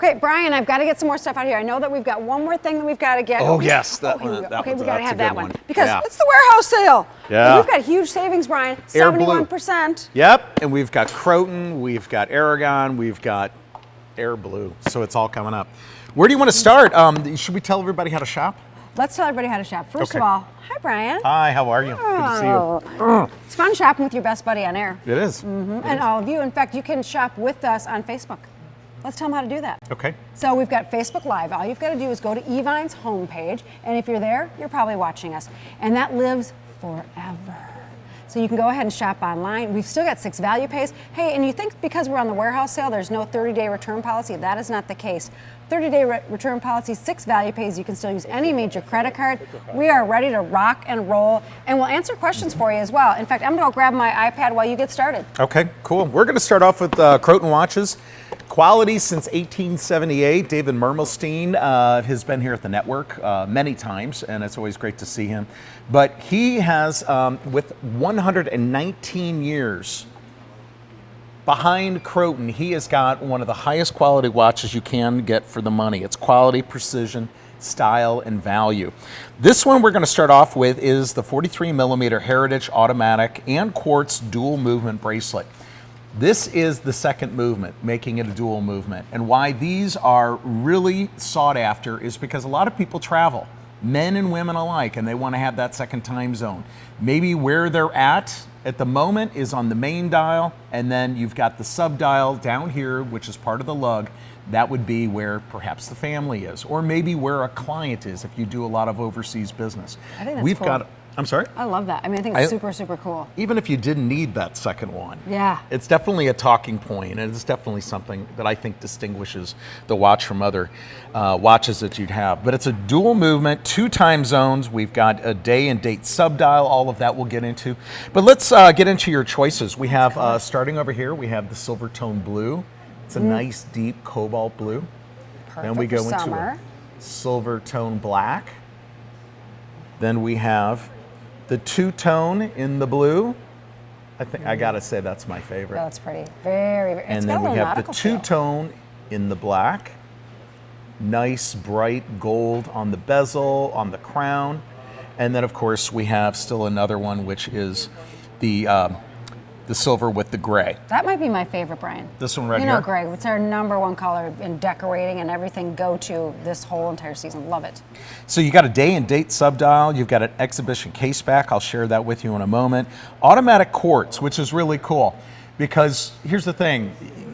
Okay, Brian, I've got to get some more stuff out here. I know that we've got one more thing that we've got to get. Oh, yes. Here we go. Okay, we got to that's have a that good one. one. Because Yeah. it's the warehouse sale. Yeah. And we've got huge savings, Brian. Air Blue. 71%. Yep, and we've got Croton, we've got Aragon, we've got Air Blue. So it's all coming up. Where do you want to start? Should we tell everybody how to shop? Let's tell everybody how to shop. First Okay. of all, hi, Brian. Hi, how are you? Good to see you. It's fun shopping with your best buddy on air. It is. And all of you. In fact, you can shop with us on Facebook. Let's tell them how to do that. Okay. So we've got Facebook Live. All you've got to do is go to Evine's homepage, and if you're there, you're probably watching us. And that lives forever. So you can go ahead and shop online. We've still got 6 value pays. Hey, and you think because we're on the warehouse sale, there's no 30-day return policy? That is not the case. 30-day return policy, 6 value pays. You can still use any major credit card. We are ready to rock and roll, and we'll answer questions for you as well. In fact, I'm going to grab my iPad while you get started. Okay, cool. We're going to start off with Croton watches. Quality since 1878. David Mermelstein has been here at the network many times, and it's always great to see him. But he has, with 119 years behind Croton, he has got one of the highest quality watches you can get for the money. It's quality, precision, style, and value. This one we're going to start off with is the 43 millimeter Heritage automatic and quartz dual movement bracelet. This is the second movement, making it a dual movement. And why these are really sought after is because a lot of people travel, men and women alike, and they want to have that second time zone. Maybe where they're at the moment is on the main dial, and then you've got the sub dial down here, which is part of the lug. That would be where perhaps the family is, or maybe where a client is if you do a lot of overseas business. I think that's cool. I'm sorry? I love that. I mean, I think it's super, super cool. Even if you didn't need that second one. Yeah. It's definitely a talking point, and it's definitely something that I think distinguishes the watch from other watches that you'd have. But it's a dual movement, 2 time zones. We've got a day and date subdial. All of that we'll get into. But let's get into your choices. We have, starting over here, we have the silver tone blue. It's a nice, deep cobalt blue. Perfect Then we go for into summer. a silver tone black. Then we have the 2-tone in the blue. I think I gotta say that's my favorite. Oh, it's pretty. Very, very. And then we have the 2-tone in the black. Nice bright gold on the bezel, on the crown. And then of course we have still another one, which is the silver with the gray. That might be my favorite, Brian. This one right you here? know, Greg, it's our #1 color in decorating and everything go-to this whole entire season. Love it. So you got a day and date subdial, you've got an exhibition case back, I'll share that with you in a moment. Automatic quartz, which is really cool, because here's the thing,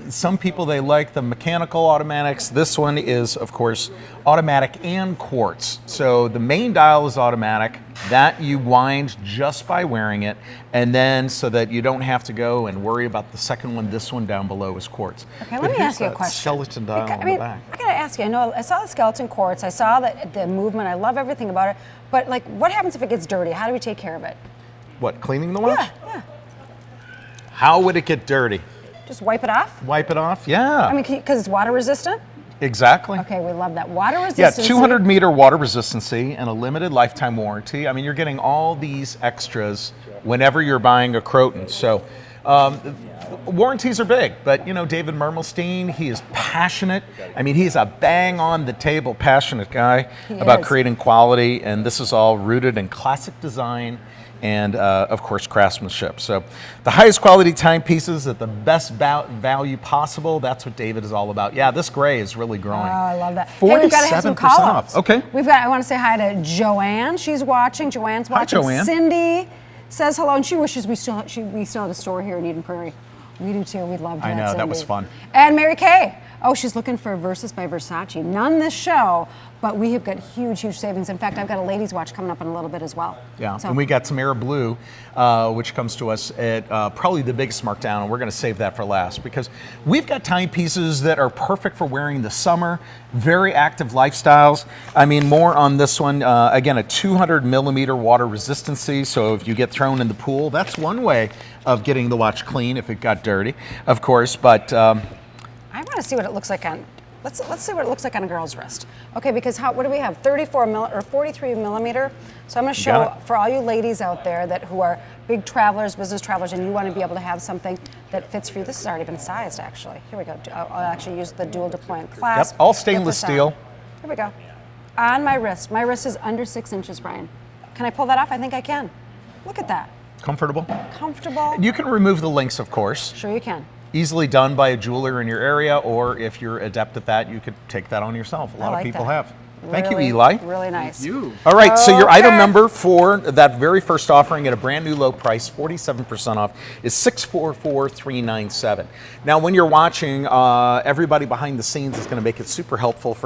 some people, they like the mechanical automatics. This one is, of course, automatic and quartz. So the main dial is automatic, that you wind just by wearing it, and then so that you don't have to go and worry about the second one, this one down below is quartz. Okay, let me ask you a question. Skeleton dial on the back. I gotta ask you, I know I saw the skeleton quartz, I saw the movement, I love everything about it, but like, what happens if it gets dirty? How do we take care of it? What, cleaning the watch? Yeah. How would it get dirty? Just wipe it off? Wipe it off? Yeah. I mean, because it's water resistant? Exactly. Okay, we love that. Water Yeah, resistance. 200 meter water resistancy and a limited lifetime warranty. I mean, you're getting all these extras whenever you're buying a Croton. So warranties are big, but you know, David Mermelstein, he is passionate. I mean, he's a bang on the table passionate guy about creating quality, and this is all rooted in classic design and of course craftsmanship. So the highest quality timepieces at the best value possible, that's what David is all about. Yeah, this gray is really growing. Oh, I love that. 47% Hey, we've got to have some call-outs. Okay. I want to say hi to Joanne. She's watching. Joanne's watching. Hi, Joanne. Cindy says hello, and she wishes we still had a store here in Eden Prairie. We do too. We'd love to. I know, Cindy. that was fun. And Mary Kay. Oh, she's looking for Versus by Versace. None this show, but we have got huge, huge savings. In fact, I've got a ladies' watch coming up in a little bit as well. Yeah, so. And we got some Air Blue, which comes to us at probably the biggest markdown, and we're going to save that for last because we've got timepieces that are perfect for wearing the summer, very active lifestyles. I mean, more on this one. Again, a 200 millimeter water resistancy, so if you get thrown in the pool, that's one way of getting the watch clean if it got dirty, of course, but I want to see what it looks like on Let's see what it looks like on a girl's wrist. Okay, because what do we have? 43 millimeter. So I'm going to You got show it. for all you ladies out there who are big travelers, business travelers, and you want to be able to have something that fits for you. This has already been sized, actually. Here we go. I'll actually use the dual deployment clasp. Yep, all Get stainless this on. steel. Here we go. On my wrist. My wrist is under 6 inches, Brian. Can I pull that off? I think I can. Look at that. Comfortable. Comfortable. You can remove the links, of course. Sure you can. Easily done by a jeweler in your area, or if you're adept at that, you could take that on yourself. A lot like of people that. have. Thank you, Really, Eli. Really nice. All right, so your item Okay. number for that very first offering at a brand new low price, 47% off, is 644397. Now, when you're watching, everybody behind the scenes is going to make it super helpful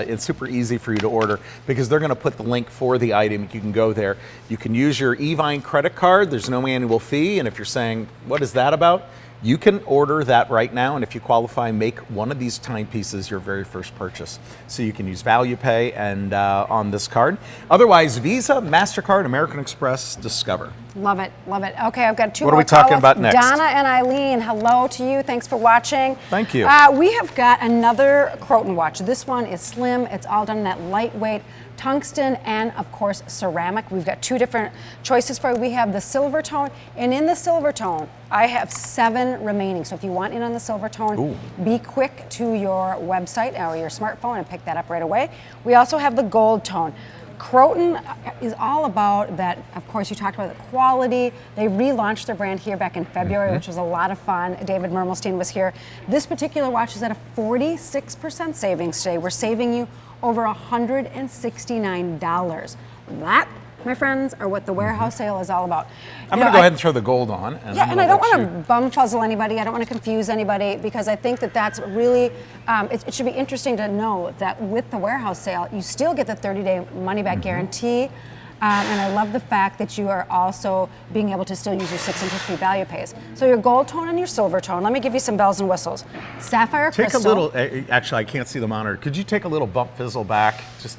it's super easy for you to order because they're going to put the link for the item. You can go there. You can use your Evine credit card. There's no annual fee, and if you're saying, what is that about? You can order that right now, and if you qualify, make one of these timepieces your very first purchase. So you can use ValuePay and on this card. Otherwise, Visa, MasterCard, American Express, Discover. Love it, love it. Okay, I've got two What are more we talking call-outs. about next? Donna and Eileen, hello to you. Thanks for watching. Thank you. We have got another Croton watch. This one is slim. It's all done in that lightweight tungsten and, of course, ceramic. We've got two different choices for you. We have the silver tone, and in the silver tone, I have 7 remaining. So if you want in on the silver tone, be quick to your website or your smartphone and pick that up right away. We also have the gold tone. Croton is all about that. Of course, you talked about the quality. They relaunched their brand here back in February, which was a lot of fun. David Mermelstein was here. This particular watch is at a 46% savings today. We're saving you over $169. That, my friends, are what the warehouse sale is all about. I'm going to go ahead and throw the gold on. Yeah, I'm and I gonna don't let want to bumfuzzle anybody. I don't want to confuse anybody because I think that that's really, it should be interesting to know that with the warehouse sale, you still get the 30-day money-back guarantee. And I love the fact that you are also being able to still use your 6 inches free value pays. So your gold tone and your silver tone. Let me give you some bells and whistles. Sapphire Take crystal. a little, actually, I can't see the monitor. Could you take a little bump fizzle back? Just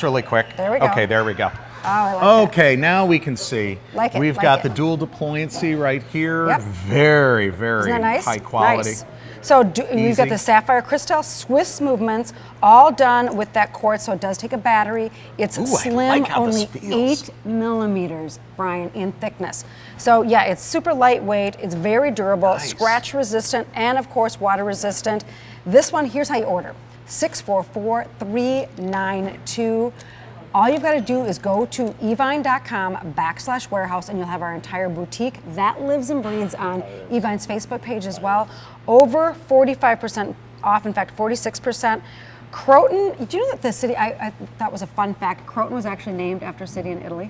really quick. There we go. Okay, there we go. Oh, I like that. Okay, now we can see. Like it, We've like got it. the dual deployancy right here. Yep. Very, very Isn't that nice? high quality. Nice. So you've got Easy. the sapphire crystal, Swiss movements, all done with that quartz. So it does take a battery. It's Ooh, I slim, like how this only feels. 8 millimeters, Brian, in thickness. So yeah, it's super lightweight. It's very durable, Nice. scratch resistant, and of course water resistant. This one, here's how you order: 644392. All you've got to do is go to evine.com/warehouse and you'll have our entire boutique. That lives and breathes on Evine's Facebook page as well. Over 45% off, in fact, 46%. Croton, do you know that the city, I thought was a fun fact, Croton was actually named after a city in Italy.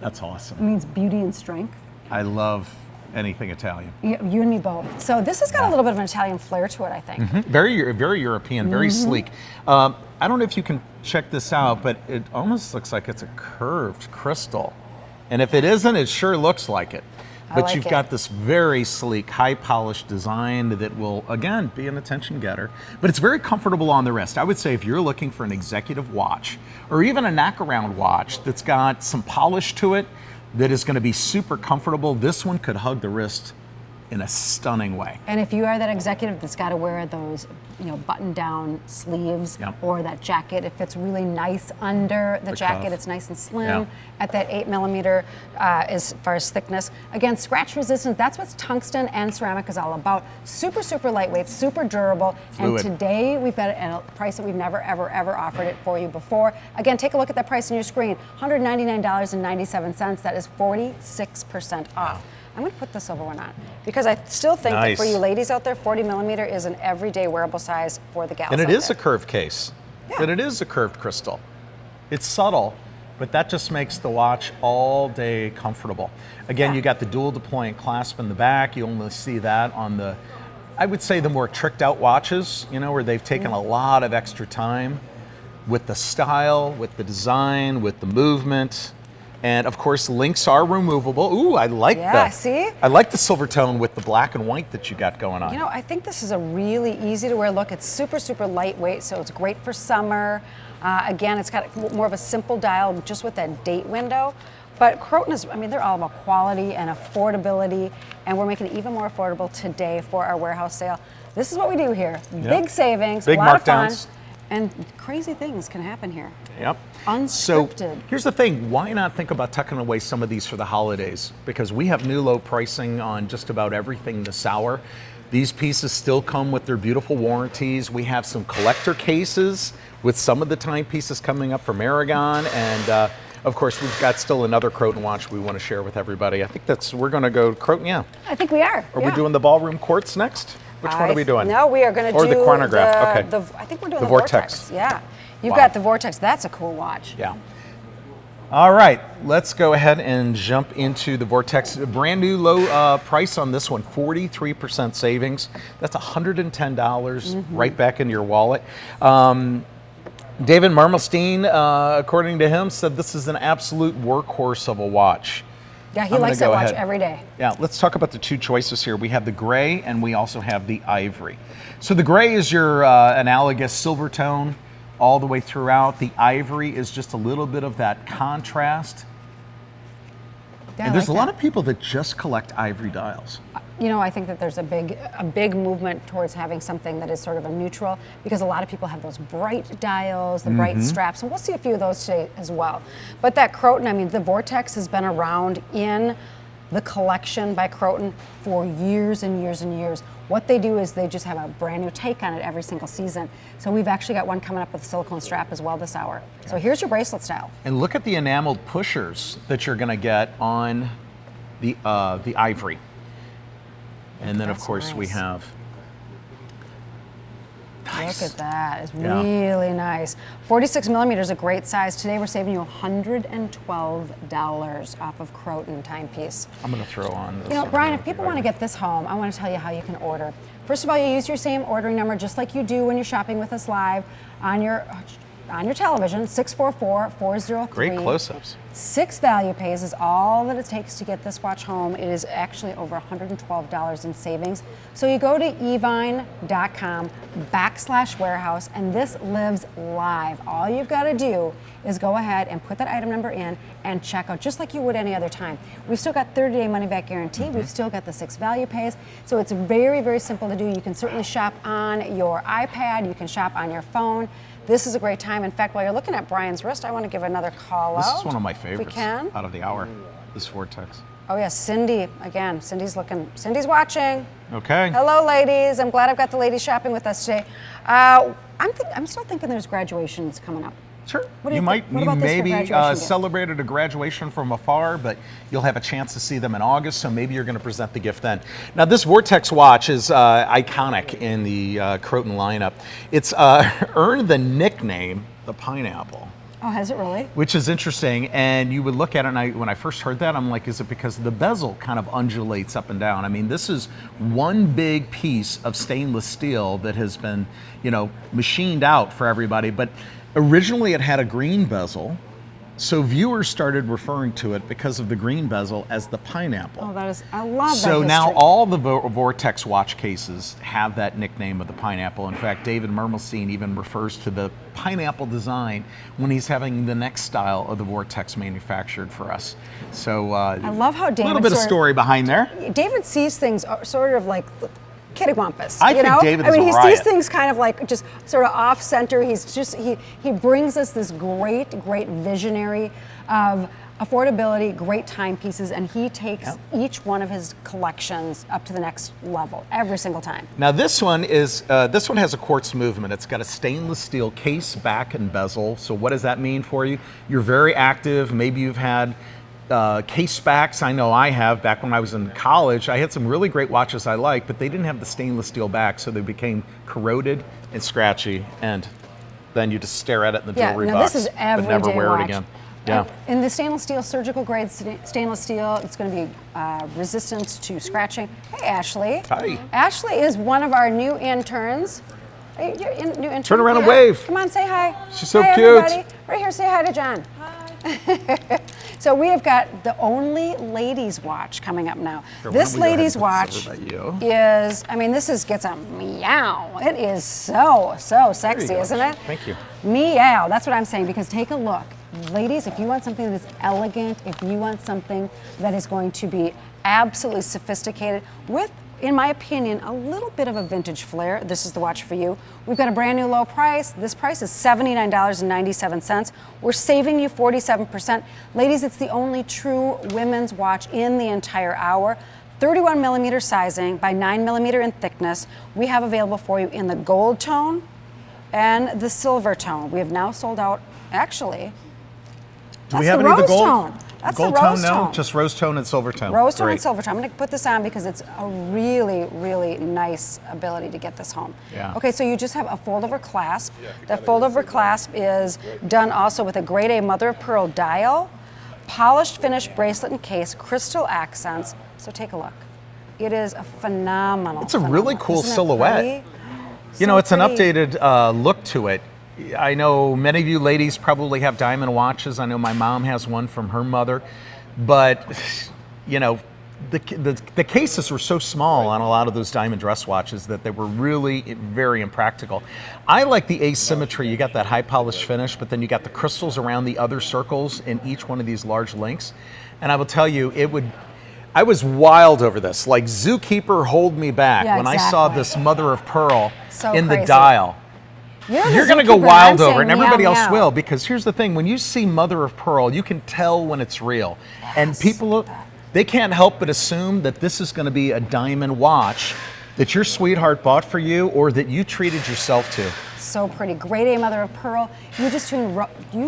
That's It awesome. means beauty and strength. I love anything Italian. You and me both. So this has got a little bit of an Italian flair to it, I think. Very, very European, very sleek. I don't know if you can check this out, but it almost looks like it's a curved crystal. And if it isn't, it sure looks like it. But like you've it. got this very sleek, high polished design that will, again, be an attention getter. But it's very comfortable on the wrist. I would say if you're looking for an executive watch or even a knack around watch that's got some polish to it that is going to be super comfortable, this one could hug the wrist in a stunning way. And if you are that executive that's got to wear those, button-down sleeves Yep. or that jacket, it fits really nice under the jacket. cuff. It's nice and slim Yeah. at that 8 millimeter as far as thickness. Again, scratch resistance. That's what tungsten and ceramic is all about. Super, super lightweight, super durable. Fluid. And today we've got it at a price that we've never, ever, ever offered it for you before. Again, take a look at that price on your screen: $199.97. That is 46% off. I'm going to put the silver one on because I still think that for Nice. you ladies out there, 40 millimeter is an everyday wearable size for the gals. And it out is there. a curved case. Yeah. And it is a curved crystal. It's subtle, but that just makes the watch all day comfortable. Again, Yeah. you got the dual deployant clasp in the back. You only see that on the, I would say, the more tricked out watches, where they've taken a lot of extra time with the style, with the design, with the movement. And of course, links are removable. Ooh, I like Yeah, that. see? I like the silver tone with the black and white that you got going on. I think this is a really easy to wear look. It's super, super lightweight, so it's great for summer. Again, it's got more of a simple dial just with that date window. But Croton is, I mean, they're all about quality and affordability, and we're making it even more affordable today for our warehouse sale. This is what we do here. Big savings, Big a lot markdowns. of fun, and crazy things can happen here. Yep. Unscripted. So here's the thing, why not think about tucking away some of these for the holidays? Because we have new low pricing on just about everything this hour. These pieces still come with their beautiful warranties. We have some collector cases with some of the timepieces coming up from Aragon, and of course we've got still another Croton watch we want to share with everybody. I think we're going to go Croton, yeah. I think we are. Are we doing the ballroom quartz next? Which one are we doing? No, we are going to do the chronograph. Okay. I think we're doing The the Vortex. Yeah. You've Wow. got the Vortex. That's a cool watch. Yeah. All right, let's go ahead and jump into the Vortex. A brand new low price on this one, 43% savings. That's $110 dollars right back into your wallet. David Mermelstein, according to him, said this is an absolute workhorse of a watch. Yeah, he I'm likes gonna that go watch ahead. every day. Yeah, let's talk about the two choices here. We have the gray and we also have the ivory. So the gray is your analogous silver tone all the way throughout. The ivory is just a little bit of that contrast. Yeah, And there's I a like lot of people that just collect ivory dials. You know, I think that there's a big movement towards having something that is sort of a neutral, because a lot of people have those bright dials, the bright straps, and we'll see a few of those today as well. But that Croton, I mean, the Vortex has been around in the collection by Croton for years and years and years. What they do is they just have a brand new take on it every single season. So we've actually got one coming up with a silicone strap as well this hour. So here's your bracelet style. And look at the enameled pushers that you're going to get on the ivory. And then, of That's course, we nice. have. Nice. Look at that. It's Yeah. really nice. 46 millimeters, a great size. Today we're saving you $112 off of Croton timepiece. I'm going to throw on this. You know, one Brian, here. if people want to get this home, I want to tell you how you can order. First of all, you use your same ordering number just like you do when you're shopping with us live on your television, 644-403. Great close-ups. 6 value pays is all that it takes to get this watch home. It is actually over $112 in savings. So you go to evine.com/warehouse, and this lives live. All you've got to do is go ahead and put that item number in and check out just like you would any other time. We've still got 30-day money-back guarantee. We've still got the 6 value pays. So it's very, very simple to do. You can certainly shop on your iPad. You can shop on your phone. This is a great time. In fact, while you're looking at Brian's wrist, I want to give another call out. This is one of my if favorites we can. out of the hour, this Vortex. Oh yes, Cindy, again, Cindy's watching. Okay. Hello ladies, I'm glad I've got the ladies shopping with us today. I'm still thinking there's graduations coming up. Sure. What do You you might think? What you about this for maybe graduation gift? celebrated a graduation from afar, but you'll have a chance to see them in August, so maybe you're going to present the gift then. Now, this Vortex watch is iconic in the Croton lineup. It's earned the nickname the Pineapple, Oh, has it really? which is interesting. And you would look at it, and when I first heard that, I'm like, is it because the bezel kind of undulates up and down? I mean, this is one big piece of stainless steel that has been, machined out for everybody. But originally it had a green bezel, so viewers started referring to it because of the green bezel as the Pineapple. Oh, I love that. So now history. all the Vortex watch cases have that nickname of the Pineapple. In fact, David Mermelstein even refers to the pineapple design when he's having the next style of the Vortex manufactured for us. So I love how a David little bit of story behind there. David sees things sort of like kittywampus. I think David is a he riot. sees things kind of like just sort of off center. He brings us this great visionary of affordability, great timepieces, and he takes each one of his collections up to the next level every single time. Now this one has a quartz movement. It's got a stainless steel case, back, and bezel. So what does that mean for you? You're very active. Maybe you've had case backs. I know I have. Back when I was in college, I had some really great watches I liked, but they didn't have the stainless steel back, so they became corroded and scratchy, and then you just stare at it in the jewelry now box, this is but everyday never wear watch. it again. Yeah. In the stainless steel, surgical grade stainless steel, it's going to be resistant to scratching. Hey, Ashley. Hi. Ashley is one of our new interns. Hey, you're new intern. Turn around and wave. Come on, say hi. She's so Hi, cute. Everybody. Right here, say hi to John. Hi. So we have got the only ladies watch coming up now. Sure, This why don't we go ladies ahead and put watch this over by you? is, this gets a meow. It is so There you sexy, go. isn't it? Thank you. Meow, that's what I'm saying, because take a look Ladies, if you want something that is elegant, if you want something that is going to be absolutely sophisticated with, in my opinion, a little bit of a vintage flair, this is the watch for you. We've got a brand new low price. This price is $79.97. We're saving you 47%. Ladies, it's the only true women's watch in the entire hour. 31 millimeter sizing by 9 millimeter in thickness. We have available for you in the gold tone and the silver tone. We have now sold out, actually. Do we have any of the gold? Tone. That's gold the rose tone? tone. No, just rose tone and silver tone. Rose tone Great. and silver tone. I'm going to put this on because it's a really, really nice ability to get this home. Yeah. Okay, so you just have a fold-over clasp. That fold-over clasp is done also with a grade A mother of pearl dial, polished finished bracelet and case, crystal accents. So take a look. It is a phenomenal. It's a really cool Isn't it silhouette. pretty? You know, So it's an pretty. updated look to it. I know many of you ladies probably have diamond watches. I know my mom has one from her mother. But, you know, the cases were so small on a lot of those diamond dress watches that they were really very impractical. I like the asymmetry. You got that high polished finish, but then you got the crystals around the other circles in each one of these large links. And I will tell you, I was wild over this. Like Zookeeper, hold me back Yeah, when I saw exactly. this mother of pearl So in the crazy. dial. You're going to go zookeeper, wild I'm over it, and saying everybody meow, else meow. will, because here's the thing. When you see mother of pearl, you can tell when it's real. And people, they can't help but assume that this is going to be a diamond watch that your sweetheart bought for you or that you treated yourself to. So pretty. Grade A mother of pearl. You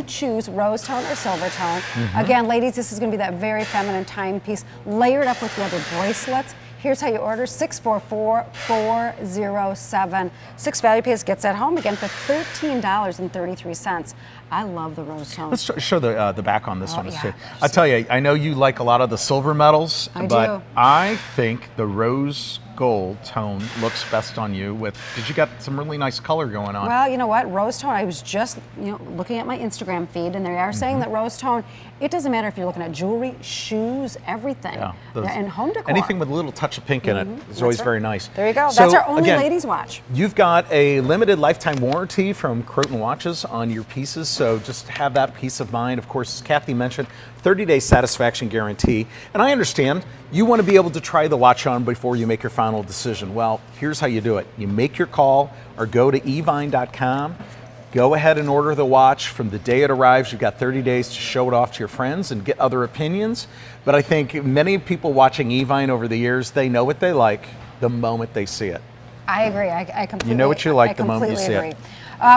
choose rose tone or silver tone. Again, ladies, this is going to be that very feminine timepiece layered up with the other bracelets. Here's how you order: 644-407. 6 value pays gets at home again for $13.33. I love the rose tone. Let's show the back on this one yeah. too. I tell you, I know you like a lot of the silver metals, I but do. I think the rose gold tone looks best on you. Because you got some really nice color going on. Well, you know what? Rose tone, I was just looking at my Instagram feed, and they are saying that rose tone, it doesn't matter if you're looking at jewelry, shoes, everything. Yeah, and home decor. anything with a little touch of pink in it is always right. very nice. There you go. So, That's our only again, ladies' watch. You've got a limited lifetime warranty from Croton Watches on your pieces, so just have that peace of mind. Of course, as Kathy mentioned, 30-day satisfaction guarantee. And I understand you want to be able to try the watch on before you make your final decision. Well, here's how you do it. You make your call or go to evine.com. Go ahead and order the watch. From the day it arrives, you've got 30 days to show it off to your friends and get other opinions. But I think many people watching Evine over the years, they know what they like the moment they see it. I agree. I completely. You know what you like the moment you see agree. it.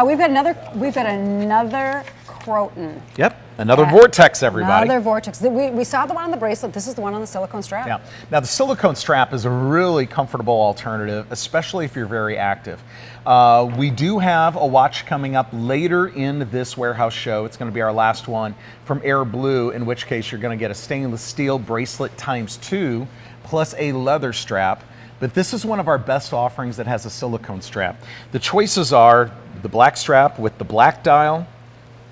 We've got another Croton. Yep, another Vortex, everybody. Another Vortex. We saw the one on the bracelet. This is the one on the silicone strap. Yeah. Now the silicone strap is a really comfortable alternative, especially if you're very active. We do have a watch coming up later in this warehouse show. It's going to be our last one from Air Blue, in which case you're going to get a stainless steel bracelet ×2 plus a leather strap. But this is one of our best offerings that has a silicone strap. The choices are the black strap with the black dial,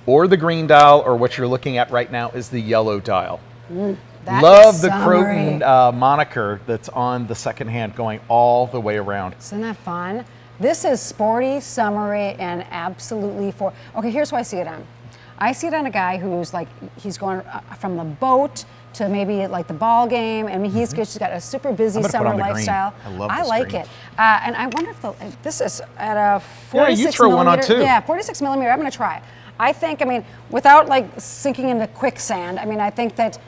or the green dial, or what you're looking at right now is the yellow dial. That Love is the summery. Croton moniker that's on the second hand going all the way around. Isn't that fun? This is sporty, summery, and absolutely okay, here's who I see it on. I see it on a guy who's like, he's going from the boat to maybe like the ball game, and he's just got a super busy I'm gonna put summer on the green. lifestyle. I love I this like green. it. And I wonder if this is at a 46 Yeah, you throw one on millimeter. too. Yeah, 46 millimeter. I'm going to try it. I think, without like sinking into quicksand, I think that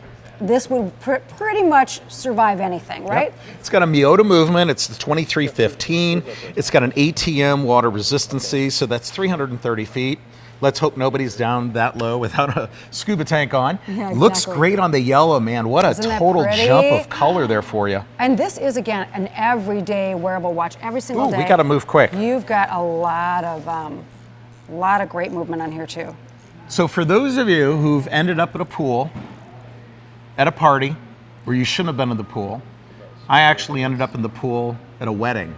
this would pretty much survive anything, right? Yep. It's got a Miyota movement. It's the 2315. It's got an ATM water resistancy, so that's 330 feet. Let's hope nobody's down that low without a scuba tank on. Yeah, Looks exactly. great on the yellow, man. What a Isn't that total pretty? jump of color there for you. And this is, again, an everyday wearable watch every single Ooh, day. we got to move quick. You've got a lot of great movement on here too. So for those of you who've ended up at a pool, at a party, where you shouldn't have been in the pool, I actually ended up in the pool at a wedding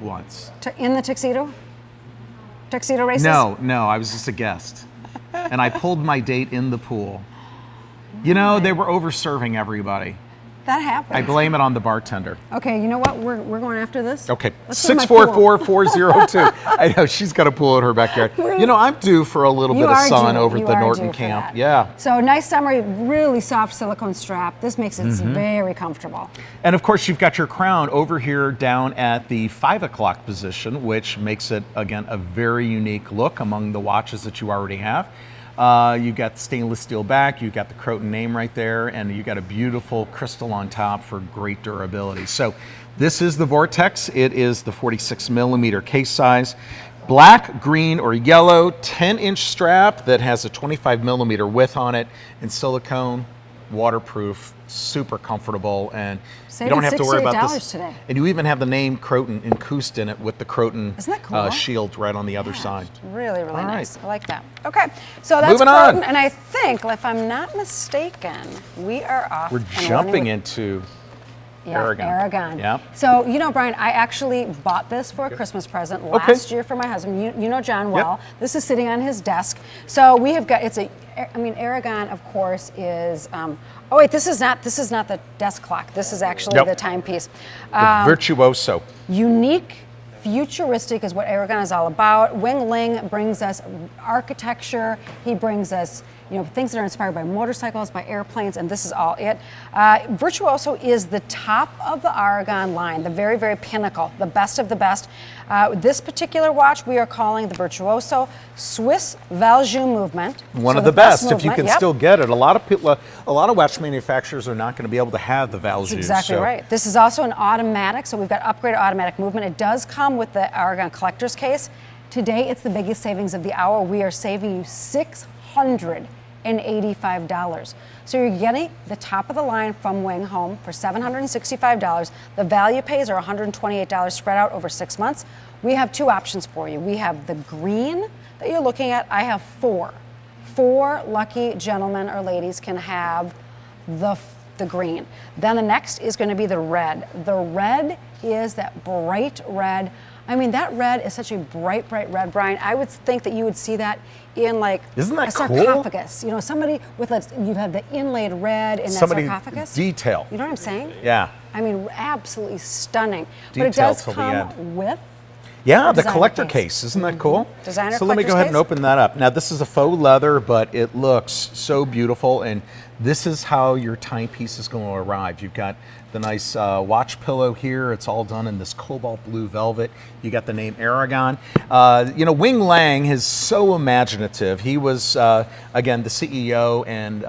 once. In the tuxedo? Tuxedo races? No, I was just a guest. And I pulled my date in the pool. You know, they were over serving everybody. That happens. I blame it on the bartender. Okay, you know what? We're going after this. Okay, Let's go to my pool. 644-402. I know she's got a pool in her backyard. You know, I'm due for a little bit of sun over at the Norton camp. Yeah. So nice summery, really soft silicone strap. This makes it very comfortable. And of course, you've got your crown over here down at the 5 o'clock position, which makes it, again, a very unique look among the watches that you already have. You got stainless steel back, you got the Croton name right there, and you got a beautiful crystal on top for great durability. So this is the Vortex. It is the 46 millimeter case size. Black, green, or yellow 10-inch strap that has a 25 millimeter width on it, and silicone, waterproof, super comfortable, and you don't have to worry about this. Today. And you even have the name Croton encoused in it with the Croton Isn't that cool? shield right on the other side. Really, really All nice. right. I like that. Okay, so that's Moving Croton, on. and I think, if I'm not mistaken, we are off. We're jumping into Aragon. Aragon. Yeah. So, you know, Brian, I actually bought this for a Christmas present last year for my husband. You know John well. Yep. This is sitting on his desk. So we have got, Aragon, of course, is, oh wait, this is not the desk clock. This is actually the timepiece. The Virtuoso. Unique, futuristic is what Aragon is all about. Wing Ling brings us architecture. He brings us, things that are inspired by motorcycles, by airplanes, and this is all it. Virtuoso is the top of the Aragon line, the very, very pinnacle, the best of the best. This particular watch we are calling the Virtuoso Swiss Valjoux movement. One of the best if you can still get it. A lot of watch manufacturers are not going to be able to have the Valjoux. That's exactly right. This is also an automatic, so we've got upgraded automatic movement. It does come with the Aragon collector's case. Today, it's the biggest savings of the hour. We are saving you $685. So you're getting the top of the line from Wing Home for $765. The value pays are $128 spread out over 6 months. We have two options for you. We have the green that you're looking at. I have four. Four lucky gentlemen or ladies can have the green. Then the next is going to be the red. The red is that bright red. I mean, that red is such a bright, bright red, Brian. I would think that you would see that in Isn't that a sarcophagus. Cool? Somebody with you have the inlaid red in that sarcophagus. Detail. You know what I'm saying? Yeah. I mean, absolutely stunning. Detail but it does till come the end. with the collector case. Isn't that cool? Designer so let me go ahead and open that up. Now, this is a faux leather, but it looks so beautiful, and this is how your timepiece is going to arrive. You've got the nice watch pillow here. It's all done in this cobalt blue velvet. You got the name Aragon. Wing Lang is so imaginative. He was, again, the CEO and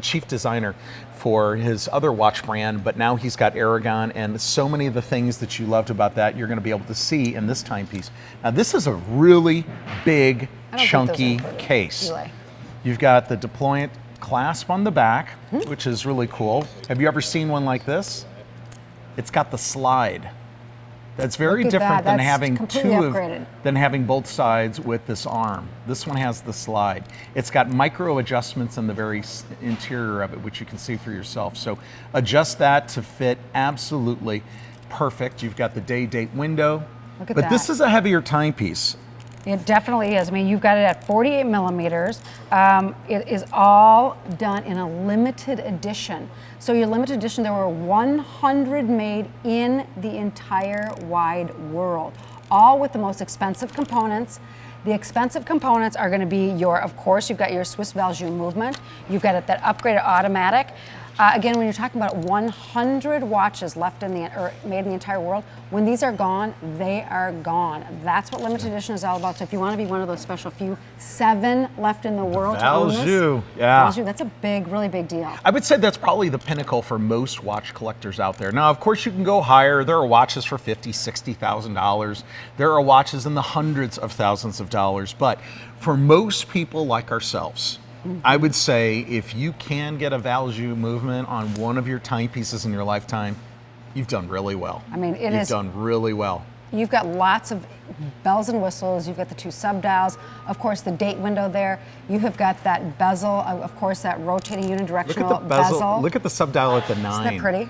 chief designer for his other watch brand, but now he's got Aragon, and so many of the things that you loved about that you're going to be able to see in this timepiece. Now, this is a really big, chunky case. You've got the deployant clasp on the back, which is really cool. Have you ever seen one like this? It's got the slide. That's very different than having having both sides with this arm. This one has the slide. It's got micro adjustments in the very interior of it, which you can see for yourself. So adjust that to fit absolutely perfect. You've got the day-date window. Look at that. But this is a heavier timepiece. It definitely is. I mean, you've got it at 48 millimeters. It is all done in a limited edition. So your limited edition, there were 100 made in the entire wide world, all with the most expensive components. The expensive components are going to be of course, you've got your Swiss Valjoux movement. You've got that upgraded automatic. Again, when you're talking about 100 watches made in the entire world, when these are gone, they are gone. That's what limited edition is all about. So if you want to be one of those special few, 7 left in the world to own this. Valjoux, that's a big, really big deal. I would say that's probably the pinnacle for most watch collectors out there. Now, of course, you can go higher. There are watches for $50,000, $60,000. There are watches in the hundreds of thousands of dollars. But for most people like ourselves, I would say if you can get a Valjoux movement on one of your timepieces in your lifetime, you've done really well. I mean, you've done really well. You've got lots of bells and whistles. You've got the 2 subdials. Of course, the date window there. You have got that bezel, of course, that rotating unidirectional Look at the bezel. Look at the subdial at the 9. Isn't that pretty?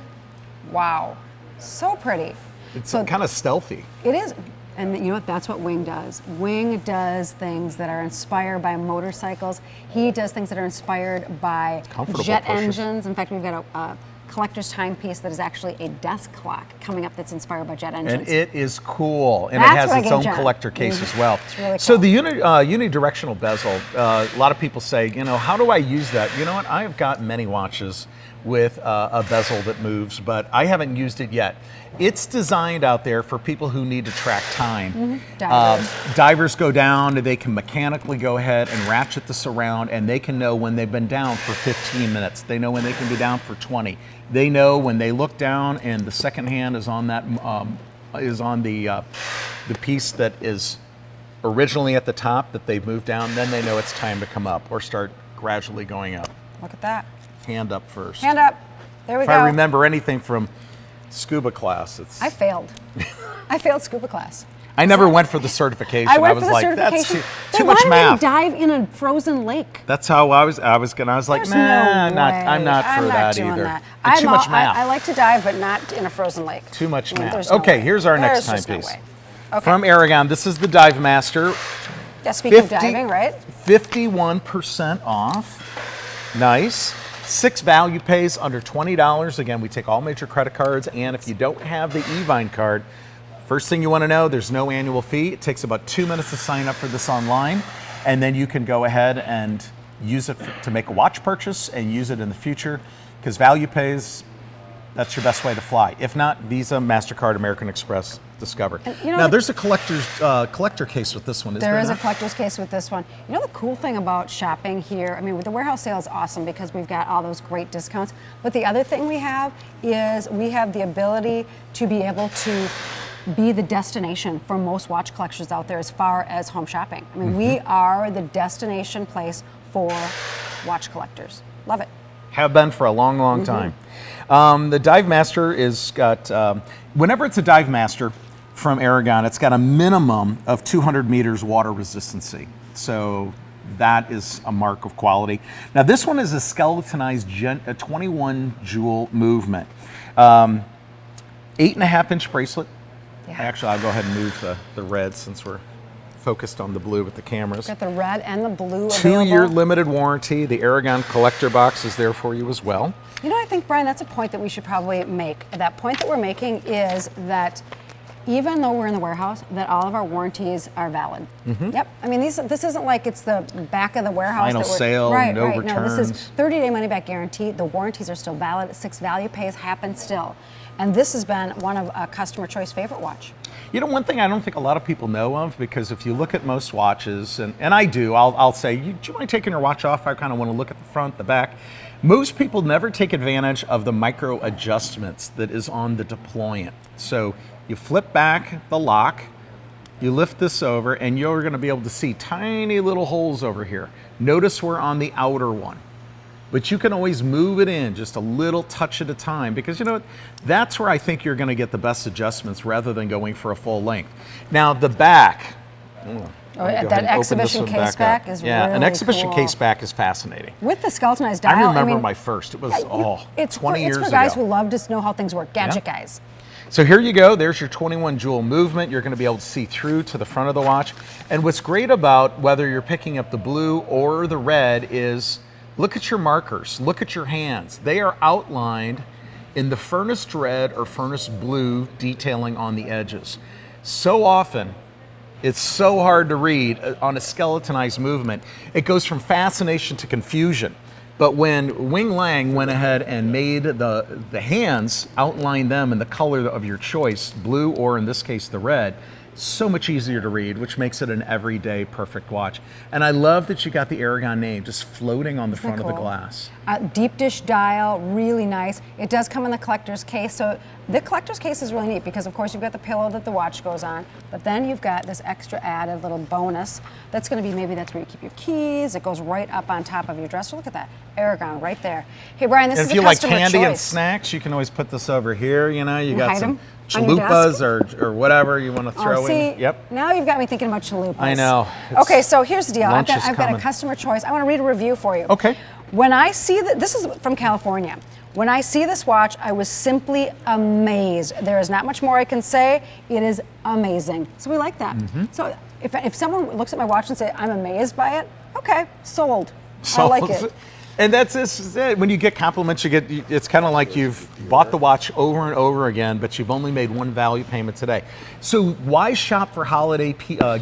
Wow. So pretty. It's kind of stealthy. It is. And you know what? That's what Wing does. Wing does things that are inspired by motorcycles. He does things that are inspired by jet engines. In fact, we've got a collector's timepiece that is actually a desk clock coming up that's inspired by jet engines. And it is cool, and That's it has what I its gave own Jen. collector case as well. It's really So cool. the unidirectional bezel, a lot of people say, how do I use that? You know what? I have got many watches with a bezel that moves, but I haven't used it yet. It's designed out there for people who need to track time. Divers. Divers go down, they can mechanically go ahead and ratchet this around, and they can know when they've been down for 15 minutes. They know when they can be down for 20. They know when they look down and the second hand is on that the piece that is originally at the top that they've moved down. Then they know it's time to come up or start gradually going up. Look at that. Hand up first. Hand up. There we If go. I remember anything from scuba class, I failed. I failed scuba class. I never went for the certification. I went was for the like, certification. that's too much They wanted math. me to dive in a frozen lake. That's how I was like, There's nah, no I'm not for that doing either. That. And too much math. I like to dive, but not in a frozen lake. Too much math. there's no Okay, way. here's our next There's just no timepiece. way. Okay. From Aragon, this is the Dive Master. Yeah, speaking of diving, right? 51% off. Nice. 6 value pays under $20. Again, we take all major credit cards, and if you don't have the Evine card, first thing you want to know, there's no annual fee. It takes about 2 minutes to sign up for this online, and then you can go ahead and use it to make a watch purchase and use it in the future, because value pays, that's your best way to fly. If not, Visa, MasterCard, American Express, Discover. Now, there's a collector case with this one, isn't there? There is a collector's case with this one. You know the cool thing about shopping here, I mean, with the warehouse sale is awesome because we've got all those great discounts. But the other thing we have is we have the ability to be able to be the destination for most watch collectors out there as far as home shopping. I mean, we are the destination place for watch collectors. Love it. Have been for a long, long time. The Dive Master is got, whenever it's a Dive Master from Aragon, it's got a minimum of 200 meters water resistancy. So that is a mark of quality. Now this one is a skeletonized 21 jewel movement. 8.5-inch bracelet. Yeah. Actually, I'll go ahead and move the red since we're focused on the blue with the cameras. Got the red and the blue available. 2-year limited warranty. The Aragon collector box is there for you as well. You know, I think, Brian, that's a point that we should probably make. That point that we're making is that even though we're in the warehouse, that all of our warranties are valid. Yep. I mean, this isn't like it's the back of the warehouse. Final that we're, sale, right, no right. No, this is returns. 30-day money-back guarantee. The warranties are still valid. 6 value pays happen still. And this has been one of a customer choice favorite watch. You know, one thing I don't think a lot of people know of, because if you look at most watches, and I do, I'll say, do you mind taking your watch off? I kind of want to look at the front, the back. Most people never take advantage of the micro adjustments that is on the deployant. So you flip back the lock, you lift this over, and you're going to be able to see tiny little holes over here. Notice we're on the outer one. But you can always move it in just a little touch at a time, because you know what? That's where I think you're going to get the best adjustments rather than going for a full length. Now the back. That exhibition case back is yeah, really an exhibition cool. case back is fascinating. With the skeletonized dial, I remember mean, my first. It was it's 20 years It's for guys ago. who love to know how things work, gadget guys. So here you go, there's your 21 jewel movement. You're going to be able to see through to the front of the watch. And what's great about whether you're picking up the blue or the red is look at your markers, look at your hands. They are outlined in the furnace red or furnace blue detailing on the edges. So often, it's so hard to read on a skeletonized movement. It goes from fascination to confusion. But when Wing Lang went ahead and made the hands, outline them in the color of your choice, blue or in this case the red, so much easier to read, which makes it an everyday perfect watch. And I love that you got the Aragon name just floating on the front of the glass. Deep dish dial, really nice. It does come in the collector's case. So the collector's case is really neat because, of course, you've got the pillow that the watch goes on, but then you've got this extra added little bonus. That's going to be maybe that's where you keep your keys. It goes right up on top of your dresser. Look at that, Aragon right there. Hey, Brian, this And is if you a like customer candy and choice. snacks, you can always put this over here. You know, you got hide some 'em on your desk? chalupas or whatever you want to throw See, in. Yep. now you've got me thinking about chalupas. I know. Okay, so here's the deal. I've lunch got, is I've got a coming. customer choice. I want to read a review for you. Okay. When I see that, this is from California. When I see this watch, I was simply amazed. There is not much more I can say. It is amazing. So we like that. So if someone looks at my watch and say, I'm amazed by it, okay, sold. I like it. And this is it. When you get compliments, it's kind of like you've bought the watch over and over again, but you've only made one value payment today. So why shop for holiday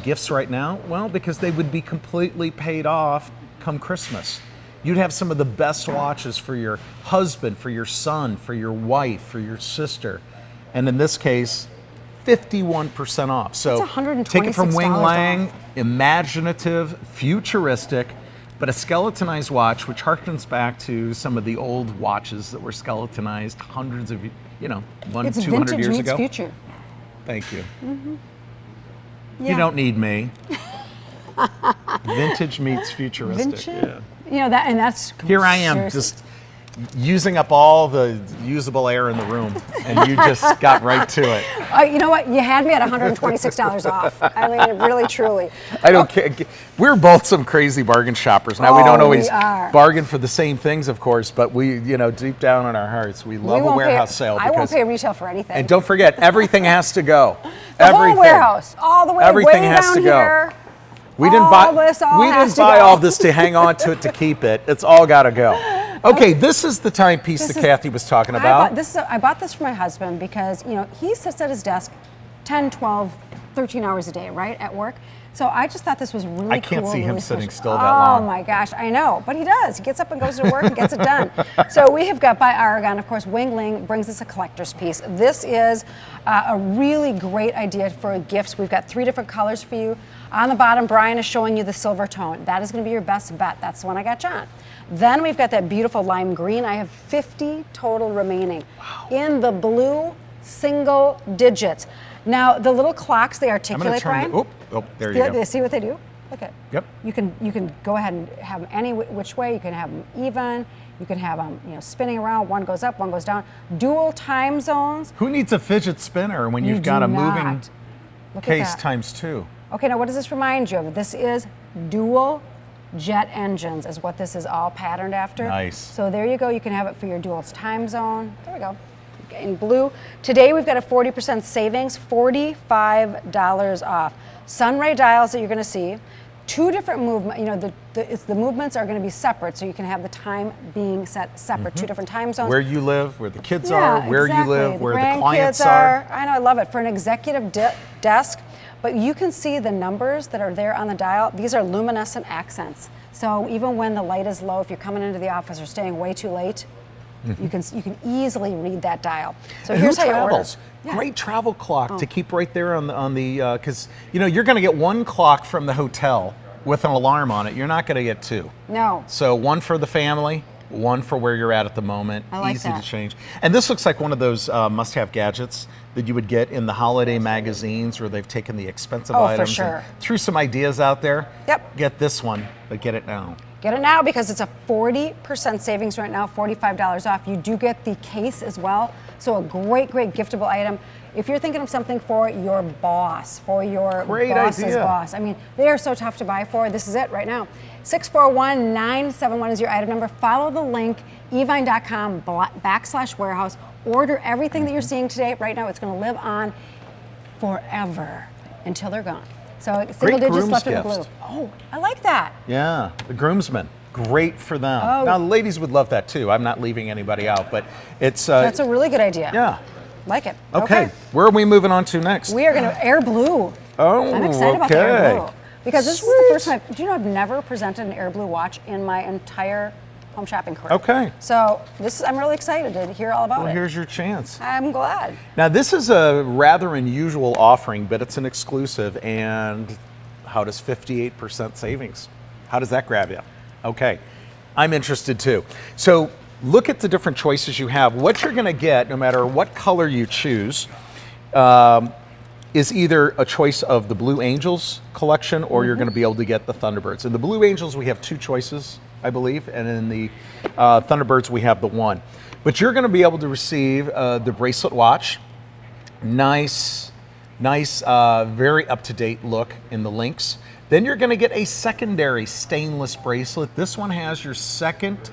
gifts right now? Well, because they would be completely paid off come Christmas. You'd have some of the best watches for your husband, for your son, for your wife, for your sister. And in this case, 51% off. So That's take it from Wing $126 Lang, off. imaginative, futuristic, but a skeletonized watch, which harkens back to some of the old watches that were skeletonized hundreds of, It's 200 vintage years meets ago. future. Thank you. Yeah. You don't need me. Vintage meets futuristic. Vintage? Yeah. That's Here I am, seriously. just using up all the usable air in the room, and you just got right to it. You know what? You had me at $126 off. I mean, really, truly. I don't care. We're both some crazy bargain shoppers. Now, we Oh, don't we always are. bargain for the same things, of course, but we, deep down in our hearts, we love a won't warehouse pay, sale. I won't pay retail for anything. And don't forget, everything has to go. the whole warehouse, all the way Everything way has down to go. here. We didn't All buy. this all we has didn't to buy go. all this to hang on to it to keep it. It's all got to go. Okay, this is the timepiece that Kathy was talking about. I bought this for my husband because he sits at his desk 10, 12, 13 hours a day, right, at work. So I just thought this was really cool. I can't see him really sitting special. still that long. Oh my gosh, I know, but he does. He gets up and goes to work and gets it done. So we have got by Aragon, of course, Wing Ling brings us a collector's piece. This is a really great idea for gifts. We've got 3 different colors for you. On the bottom, Brian is showing you the silver tone. That is going to be your best bet. That's the one I got John. Then we've got that beautiful lime green. I have 50 total remaining. Wow. In the blue, single digits. Now, the little clocks, they articulate, Brian. There you go. See what they do? Look at. Yep. You can go ahead and have them any which way. You can have them even. You can have them spinning around. One goes up, one goes down. Dual time zones. Who needs a fidget spinner when you've got a moving case times 2? Okay, now what does this remind you of? This is dual jet engines is what this is all patterned after. Nice. So there you go. You can have it for your dual time zone. There we go. In blue. Today we've got a 40% savings, $45 off. Sunray dials that you're going to see. 2 different movements. The movements are going to be separate, so you can have the time being set separate. 2 different time zones. Where you live, where the kids are, where you live, where the clients grandkids are. I know, I love it. For an executive desk, but you can see the numbers that are there on the dial. These are luminescent accents. So even when the light is low, if you're coming into the office or staying way too late, you can easily read that dial. So and here's who how travels? you order. Great travel clock to keep right there on the because you're going to get 1 clock from the hotel with an alarm on it. You're not going to get 2. No. So 1 for the family, 1 for where you're at the moment. I like Easy that. to change. And this looks like one of those must-have gadgets that you would get in the holiday magazines where they've taken the expensive items for sure. and threw some ideas out there. Yep. Get this one, but get it now. Get it now because it's a 40% savings right now, $45 off. You do get the case as well. So a great giftable item. If you're thinking of something for your boss, for your boss's idea. boss, I mean, they are so tough to buy for. This is it right now. 641-971 is your item number. Follow the link, evine.com/warehouse. Order everything that you're seeing today. Right now, it's going to live on forever until they're gone. So single digits left in the blue. gift. Oh, I like that. Yeah, the groomsmen. Great for them. Oh. Now, the ladies would love that too. I'm not leaving anybody out, but it's. That's a really good idea. Yeah. Like it. Okay. Where are we moving on to next? We are going to Air Blue. Oh, I'm excited about the Air okay. Blue. Because this is the first time. Do you know I've never presented an Air Blue watch in my entire home shopping career? Okay. So I'm really excited to hear all about Well, it. here's your chance. I'm glad. Now, this is a rather unusual offering, but it's an exclusive. And how does 58% savings? How does that grab you? Okay. I'm interested too. So look at the different choices you have. What you're going to get, no matter what color you choose, is either a choice of the Blue Angels collection or you're going to be able to get the Thunderbirds. In the Blue Angels, we have 2 choices, I believe, and in the Thunderbirds, we have the 1. But you're going to be able to receive the bracelet watch. Nice, very up-to-date look in the links. Then you're going to get a secondary stainless bracelet. This one has your second.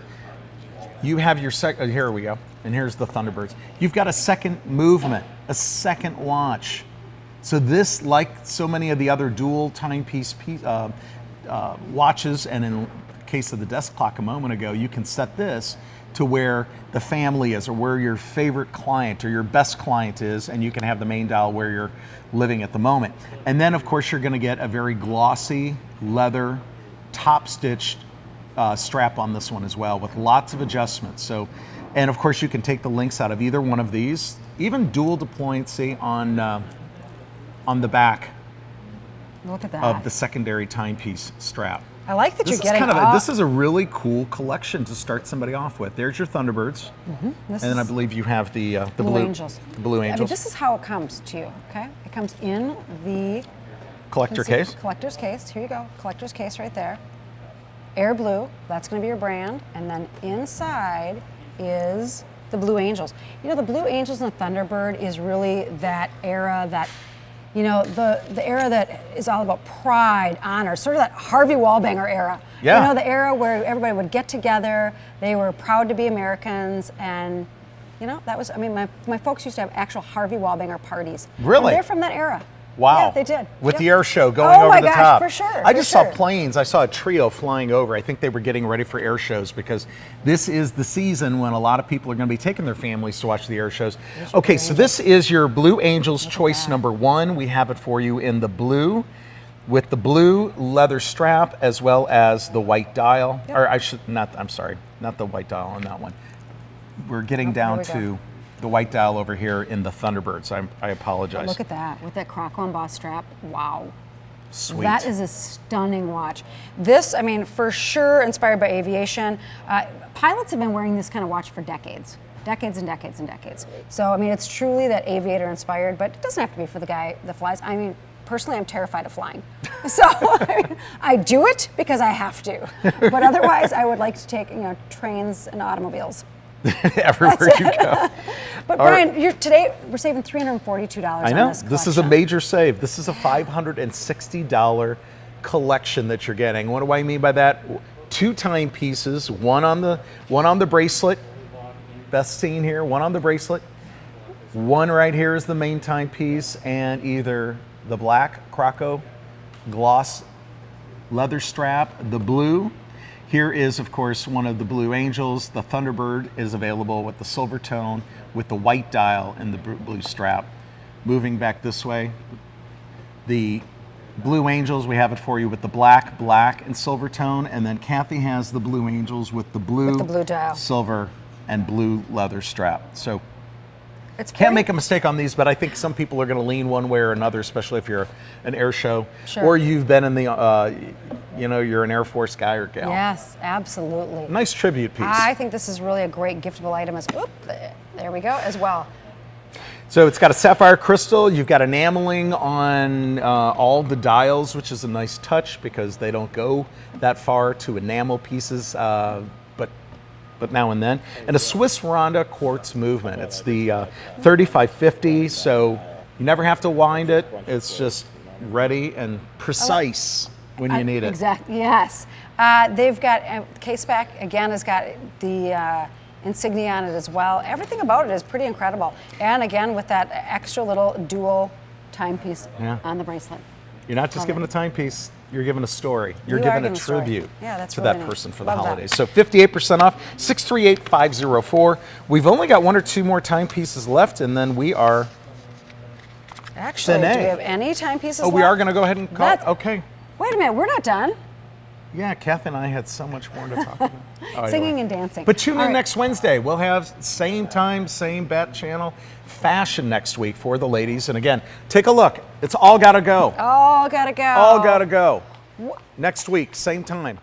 You have your second. Here we go. And here's the Thunderbirds. You've got a second movement, a second watch. So this, like so many of the other dual timepiece watches and in case of the desk clock a moment ago, you can set this to where the family is or where your favorite client or your best client is, and you can have the main dial where you're living at the moment. And then, of course, you're going to get a very glossy leather top-stitched strap on this one as well with lots of adjustments. So, and of course, you can take the links out of either one of these, even dual deployancy on the back Look at that. of the secondary timepiece strap. I like that This you're getting this is a really cool collection to start somebody off with. There's your Thunderbirds, and then I believe you have the Blue Angels. The Blue I Angels. mean, this is how it comes to you, okay? It comes in the collector case. Collector's case. Here you go. Collector's case right there. Air Blue, that's going to be your brand. And then inside is the Blue Angels. You know, the Blue Angels and the Thunderbird is really that era that, you know, the era that is all about pride, honor, sort of that Harvey Wallbanger era. Yeah. You know, the era where everybody would get together, they were proud to be Americans, and, you know, that was, I mean, my folks used to have actual Harvey Wallbanger parties. Really? And they're from that era. Wow. Yeah, they did. With Yep. the air show going Oh over my the gosh, top. for sure, I for just saw sure. planes. I saw a trio flying over. I think they were getting ready for air shows because this is the season when a lot of people are going to be taking their families to watch the air shows. Okay, so this is your Blue Angels choice number 1. We have it for you in the blue with the blue leather strap as well as the white dial. Yep. Or I should not, I'm sorry, not the white dial on that one. We're getting down we go. to the white dial over here in the Thunderbirds. I apologize. Look at that, with that Croco embossed strap. Wow. Sweet. That is a stunning watch. This, I mean, for sure inspired by aviation. Pilots have been wearing this kind of watch for decades. Decades and decades and decades. So, I mean, it's truly that aviator inspired, but it doesn't have to be for the guy that flies. I mean, personally, I'm terrified of flying. So I do it because I have to. But otherwise, I would like to take, you know, trains and automobiles. Everywhere you go. But Brian, today we're saving $342 I on know. this This is a collection. major save. This is a $560 collection that you're getting. What do I mean by that? 2 timepieces, one on the bracelet. Best seen here, one on the bracelet. One right here is the main timepiece, and either the black Croco gloss leather strap, the blue. Here is, of course, one of the Blue Angels. The Thunderbird is available with the silver tone, with the white dial and the blue strap. Moving back this way, the Blue Angels, we have it for you with the black, and silver tone. And then Kathy has the Blue Angels with the blue dial. silver, and blue leather strap. So It's can't pretty- make a mistake on these, but I think some people are going to lean one way or another, especially if you're an air show Sure. or you've been in the, you're an Air Force guy or gal. Yes, absolutely. Nice tribute piece. I think this is really a great giftable item. There we go, as well. So it's got a sapphire crystal. You've got enameling on all the dials, which is a nice touch because they don't go that far to enamel pieces, but now and then. And a Swiss Ronda quartz movement. It's the 3550, so you never have to wind it. It's just ready and precise when you need it. Exactly, yes. They've got, case back, again, has got the insignia on it as well. Everything about it is pretty incredible. And again, with that extra little dual timepiece on the bracelet. You're not just giving a timepiece, you're giving a story. You're You are giving a giving a story. tribute Yeah, that's to really that neat. person for the Love that. holidays. So 58% off, 638-504. We've only got 1 or 2 more timepieces left, and then we are... Actually, Sine. do we have any timepieces Oh, we left? are going to go ahead and call... That's- Okay. Wait a minute, we're not done. Yeah, Kathy and I had so much more to talk about. Oh, Singing anyway. and dancing. But tune All in right. next Wednesday. We'll have same time, same bat channel, fashion next week for the ladies. And again, take a look. It's all got to go. Oh, gotta go. All got to go. Next week, same time.